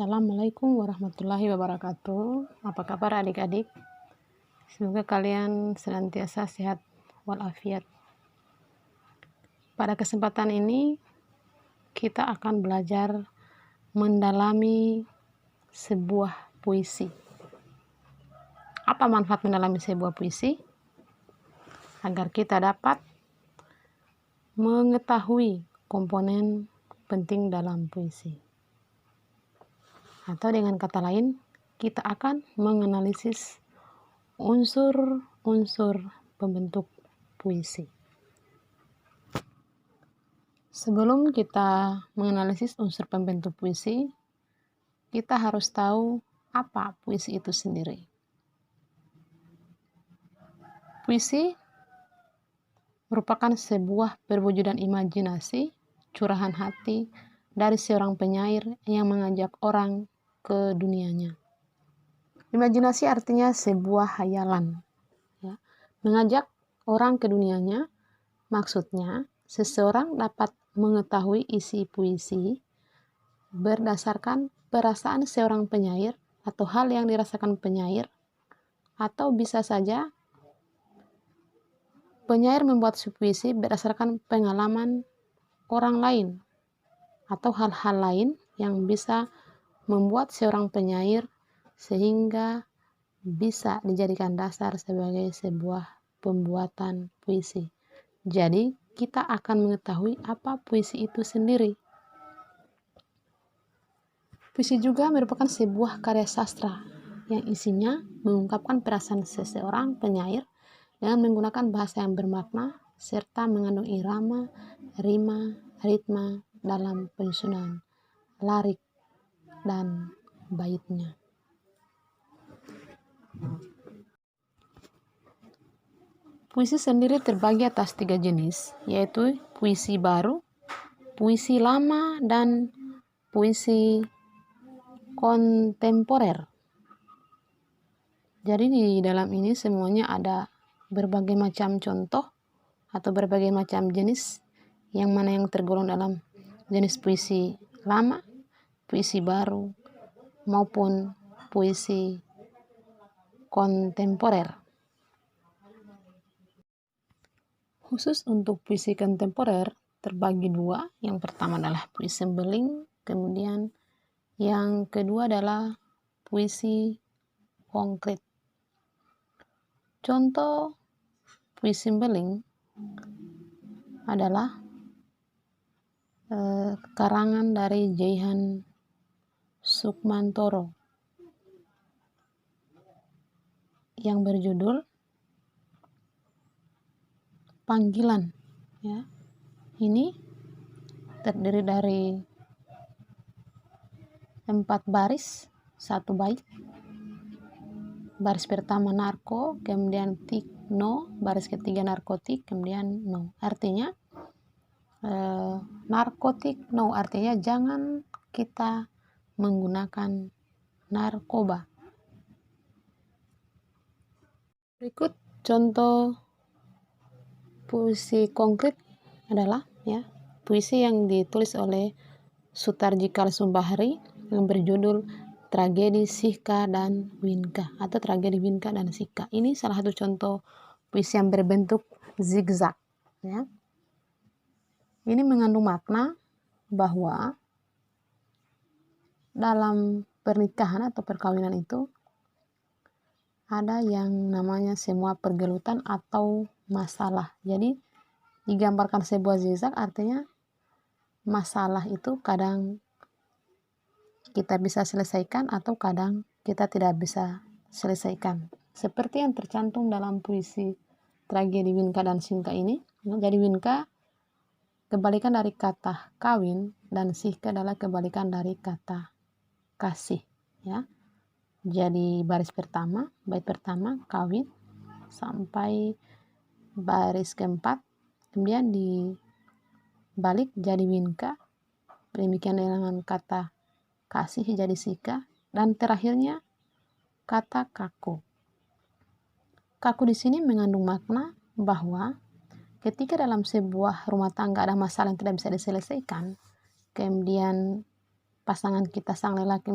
Assalamualaikum warahmatullahi wabarakatuh. Apa kabar adik-adik? Semoga kalian senantiasa sehat walafiat. Pada kesempatan ini kita akan belajar mendalami sebuah puisi. Apa manfaat mendalami sebuah puisi? Agar kita dapat mengetahui komponen penting dalam puisi. Atau dengan kata lain, kita akan menganalisis unsur-unsur pembentuk puisi. Sebelum kita menganalisis unsur pembentuk puisi, kita harus tahu apa puisi itu sendiri. Puisi merupakan sebuah perwujudan imajinasi, curahan hati dari seorang penyair yang mengajak orang ke dunianya. Imajinasi artinya sebuah hayalan, ya. Mengajak orang ke dunianya, maksudnya seseorang dapat mengetahui isi puisi berdasarkan perasaan seorang penyair atau hal yang dirasakan penyair, atau bisa saja penyair membuat puisi berdasarkan pengalaman orang lain atau hal-hal lain yang bisa membuat seorang penyair sehingga bisa dijadikan dasar sebagai sebuah pembuatan puisi. Jadi, kita akan mengetahui apa puisi itu sendiri. Puisi juga merupakan sebuah karya sastra yang isinya mengungkapkan perasaan seseorang penyair dengan menggunakan bahasa yang bermakna serta mengandung irama, rima, ritma dalam penyusunan lirik dan baitnya. Puisi sendiri terbagi atas 3 jenis, yaitu puisi baru, puisi lama, dan puisi kontemporer. Jadi di dalam ini semuanya ada berbagai macam contoh atau berbagai macam jenis, yang mana yang tergolong dalam jenis puisi lama, puisi baru, maupun puisi kontemporer. Khusus untuk puisi kontemporer terbagi 2. Yang pertama adalah puisi sembeling, kemudian yang kedua adalah puisi konkret. Contoh puisi sembeling adalah karangan dari Jaihan Sukmantoro yang berjudul Panggilan, ya. Ini terdiri dari 4 baris, 1 bait. Baris pertama narko, kemudian tik no, baris ketiga narkotik, kemudian no. Artinya narkotik no, artinya jangan kita menggunakan narkoba. Berikut contoh puisi konkret adalah, ya, puisi yang ditulis oleh Sutarji Kalsumbahri yang berjudul Tragedi Sika dan Winka atau Tragedi Winka dan Sika. Ini salah satu contoh puisi yang berbentuk zigzag, ya. Ini mengandung makna bahwa dalam pernikahan atau perkawinan itu ada yang namanya semua pergelutan atau masalah. Jadi digambarkan sebuah zigzag artinya masalah itu kadang kita bisa selesaikan atau kadang kita tidak bisa selesaikan. Seperti yang tercantum dalam puisi Tragedi Winka dan Sika ini. Jadi Winka kebalikan dari kata kawin dan Sika adalah kebalikan dari kata kasih, ya. Jadi baris pertama, bait pertama kawin sampai baris keempat, kemudian dibalik jadi winka, demikian dengan kata kasih jadi sika, dan terakhirnya kata kaku. Kaku di sini mengandung makna bahwa ketika dalam sebuah rumah tangga ada masalah yang tidak bisa diselesaikan, kemudian pasangan kita sang lelaki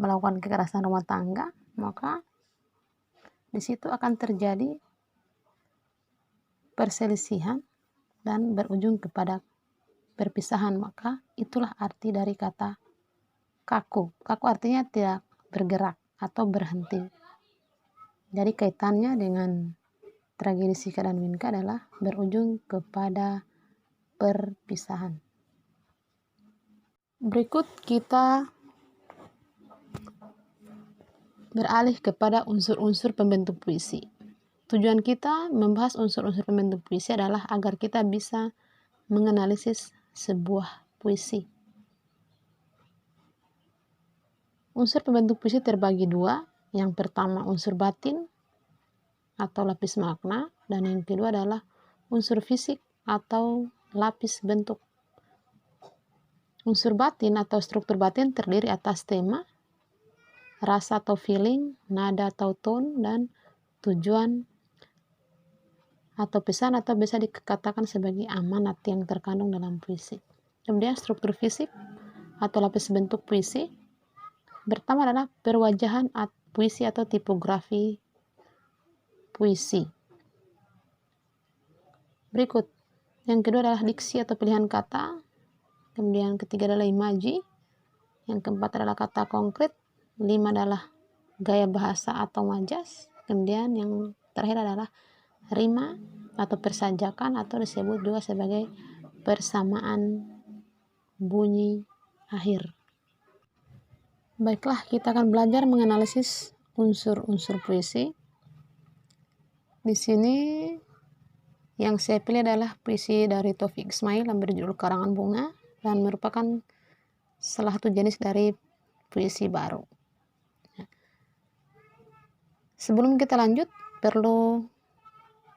melakukan kekerasan rumah tangga, maka di situ akan terjadi perselisihan dan berujung kepada perpisahan. Maka itulah arti dari kata kaku. Kaku artinya tidak bergerak atau berhenti. Jadi kaitannya dengan tragedi Sika dan Winka adalah berujung kepada perpisahan. Berikut kita beralih kepada unsur-unsur pembentuk puisi. Tujuan kita membahas unsur-unsur pembentuk puisi adalah agar kita bisa menganalisis sebuah puisi. Unsur pembentuk puisi terbagi dua. Yang pertama unsur batin atau lapis makna, dan yang kedua adalah unsur fisik atau lapis bentuk. Unsur batin atau struktur batin terdiri atas tema, rasa atau feeling, nada atau tone, dan tujuan atau pesan atau bisa dikatakan sebagai amanat yang terkandung dalam puisi. Kemudian struktur fisik atau lapis bentuk puisi. Pertama adalah perwajahan puisi atau tipografi puisi. Berikut, yang kedua adalah diksi atau pilihan kata. Kemudian ketiga adalah imaji. Yang keempat adalah kata konkret. 5 adalah gaya bahasa atau majas. Kemudian yang terakhir adalah rima atau persajakan atau disebut juga sebagai persamaan bunyi akhir. Baiklah, kita akan belajar menganalisis unsur-unsur puisi. Di sini yang saya pilih adalah puisi dari Taufik Ismail yang berjudul Karangan Bunga dan merupakan salah satu jenis dari puisi baru. Sebelum kita lanjut, perlu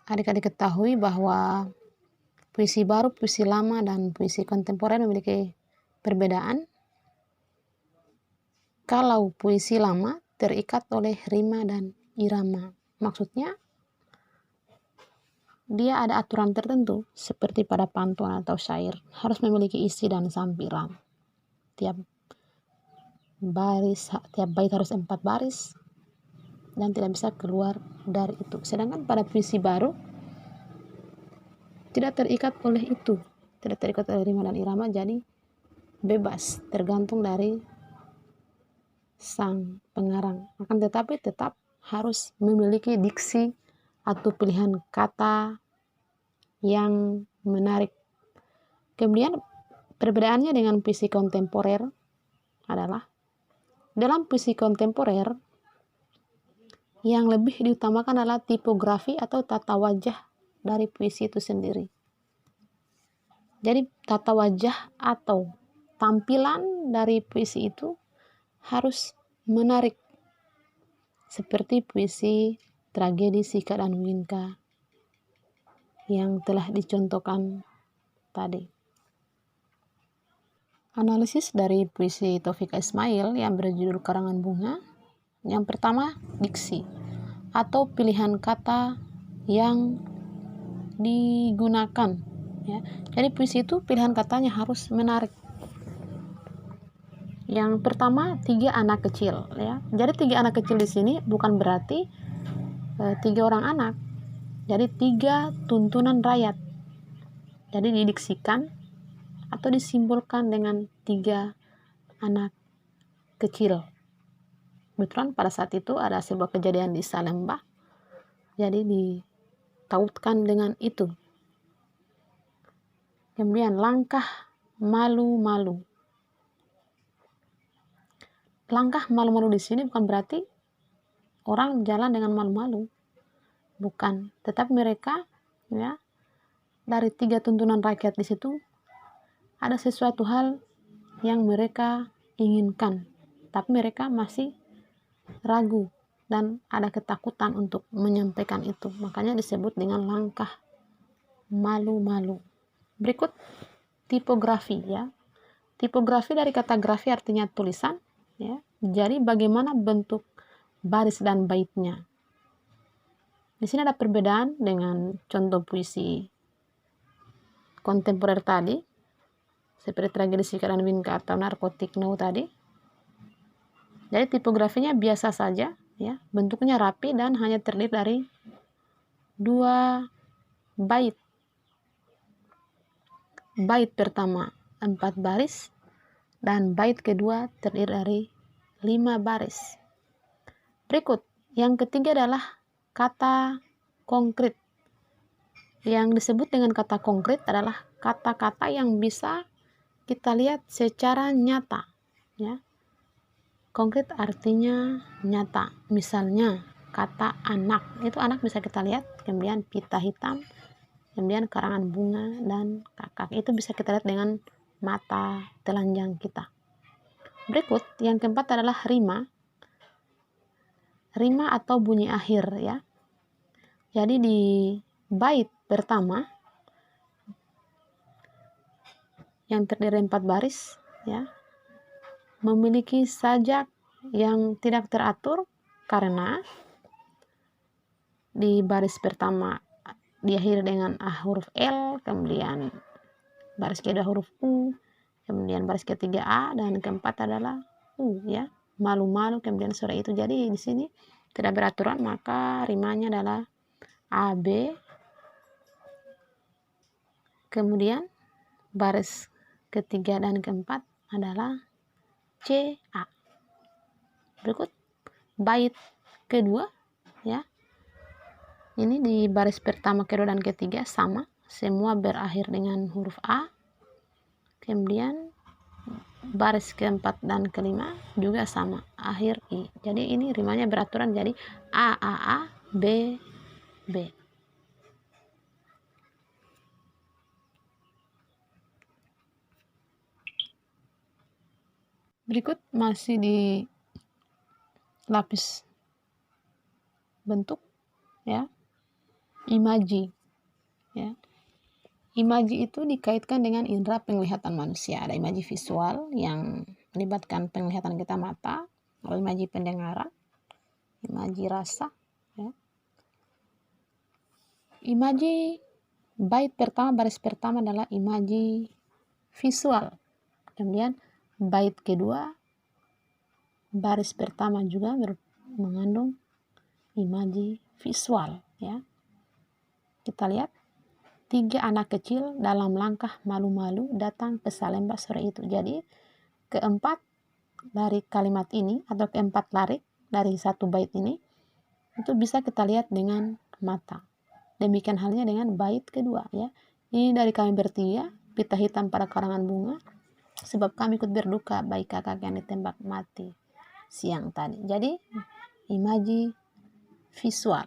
adik-adik ketahui bahwa puisi baru, puisi lama, dan puisi kontemporer memiliki perbedaan. Kalau puisi lama terikat oleh rima dan irama, maksudnya dia ada aturan tertentu seperti pada pantun atau syair, harus memiliki isi dan sampiran. Tiap bait harus 4 baris dan tidak bisa keluar dari itu. Sedangkan pada puisi baru tidak terikat oleh itu, tidak terikat oleh rima dan irama, jadi bebas tergantung dari sang pengarang. Akan tetapi tetap harus memiliki diksi atau pilihan kata yang menarik. Kemudian perbedaannya dengan puisi kontemporer adalah dalam puisi kontemporer yang lebih diutamakan adalah tipografi atau tata wajah dari puisi itu sendiri. Jadi tata wajah atau tampilan dari puisi itu harus menarik, seperti puisi tragedi Sika dan Winka yang telah dicontohkan tadi. Analisis dari puisi Taufik Ismail yang berjudul Karangan Bunga. Yang pertama, diksi atau pilihan kata yang digunakan. Ya. Jadi puisi itu pilihan katanya harus menarik. Yang pertama, 3 anak kecil. Ya. Jadi 3 anak kecil di sini bukan berarti 3 orang anak. Jadi 3 tuntunan rakyat. Jadi didiksikan atau disimbolkan dengan 3 anak kecil. Kebetulan pada saat itu ada sebuah kejadian di Salemba. Jadi ditautkan dengan itu. Kemudian langkah malu-malu. Langkah malu-malu di sini bukan berarti orang jalan dengan malu-malu. Bukan, tetapi mereka ya dari 3 tuntunan rakyat di situ ada sesuatu hal yang mereka inginkan, tapi mereka masih ragu dan ada ketakutan untuk menyampaikan itu. Makanya disebut dengan langkah malu-malu. Berikut tipografi ya. Tipografi dari kata grafi artinya tulisan ya. Jadi bagaimana bentuk baris dan baitnya. Di sini ada perbedaan dengan contoh puisi kontemporer tadi. seperti tragedi Sika dan Winka atau Narkotik Now tadi. Jadi tipografinya biasa saja, ya, bentuknya rapi dan hanya terdiri dari 2 bait. Bait pertama 4 baris dan bait kedua terdiri dari 5 baris. Berikut, yang ketiga adalah kata konkret. Yang disebut dengan kata konkret adalah kata-kata yang bisa kita lihat secara nyata, ya. Konkret artinya nyata. Misalnya kata anak, itu anak bisa kita lihat, kemudian pita hitam, kemudian karangan bunga dan kakak, itu bisa kita lihat dengan mata telanjang kita. Berikut yang keempat adalah rima. Rima atau bunyi akhir, ya. Jadi di bait pertama yang terdiri 4 baris, ya, memiliki sajak yang tidak teratur karena di baris pertama diakhiri dengan huruf L, kemudian baris kedua huruf U, kemudian baris ketiga A, dan keempat adalah U, ya. Malu-malu, kemudian sore itu. Jadi di sini tidak beraturan, maka rimanya adalah AB, kemudian baris ketiga dan keempat adalah CA. Berikut bait kedua, ya. Ini di baris pertama, kedua, dan ketiga sama, semua berakhir dengan huruf A. Kemudian baris keempat dan kelima juga sama, akhir I. Jadi ini rimanya beraturan, jadi A, B, B. Berikut masih di lapis bentuk, ya. Imaji, ya. Imaji itu dikaitkan dengan indera penglihatan manusia. Ada imaji visual yang melibatkan penglihatan kita mata, lalu imaji pendengaran, imaji rasa, ya. Imaji bait pertama, baris pertama adalah imaji visual. Kemudian bait kedua, baris pertama juga mengandung imaji visual, ya. Kita lihat 3 anak kecil dalam langkah malu-malu datang ke Salemba sore itu. Jadi keempat dari kalimat ini atau keempat larik dari satu bait ini itu bisa kita lihat dengan mata. Demikian halnya dengan bait kedua, ya. Ini dari kami bertiga, pita hitam pada karangan bunga, sebab kami ikut berduka baik kakak yang ditembak mati siang tadi. Jadi imaji visual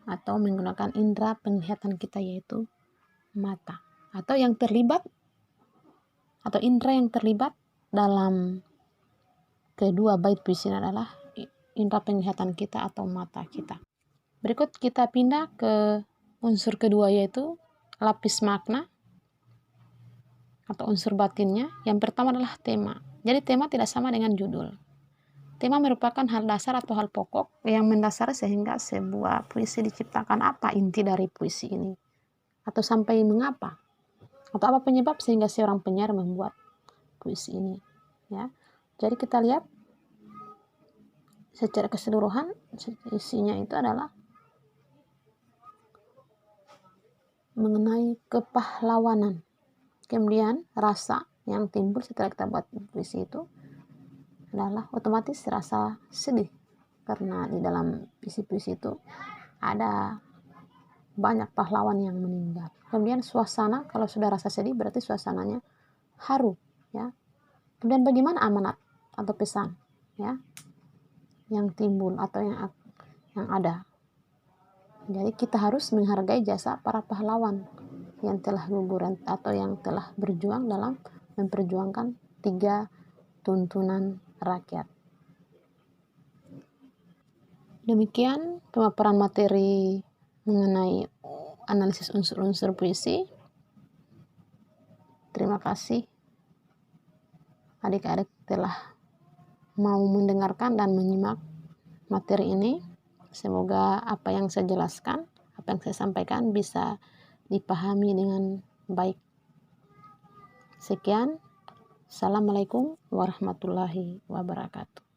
atau menggunakan indera penglihatan kita, yaitu mata, atau yang terlibat atau indera yang terlibat dalam kedua bait puisi adalah indera penglihatan kita atau mata kita. Berikut kita pindah ke unsur kedua, yaitu lapis makna atau unsur batinnya. Yang pertama adalah tema. Jadi tema tidak sama dengan judul. Tema merupakan hal dasar atau hal pokok yang mendasari sehingga sebuah puisi diciptakan. Apa inti dari puisi ini? Atau sampai mengapa? Atau apa penyebab sehingga seorang penyair membuat puisi ini, ya. Jadi kita lihat secara keseluruhan isinya itu adalah mengenai kepahlawanan. Kemudian rasa yang timbul setelah kita buat puisi itu adalah otomatis rasa sedih, karena di dalam puisi-puisi itu ada banyak pahlawan yang meninggal. Kemudian suasana, kalau sudah rasa sedih berarti suasananya haru, ya. Kemudian bagaimana amanat atau pesan, ya, yang timbul atau yang ada. Jadi kita harus menghargai jasa para pahlawan yang telah gugur atau yang telah berjuang dalam memperjuangkan 3 tuntunan rakyat. Demikian pemaparan materi mengenai analisis unsur-unsur puisi. Terima kasih adik-adik telah mau mendengarkan dan menyimak materi ini. Semoga apa yang saya jelaskan, apa yang saya sampaikan bisa dipahami dengan baik. Sekian, assalamualaikum warahmatullahi wabarakatuh.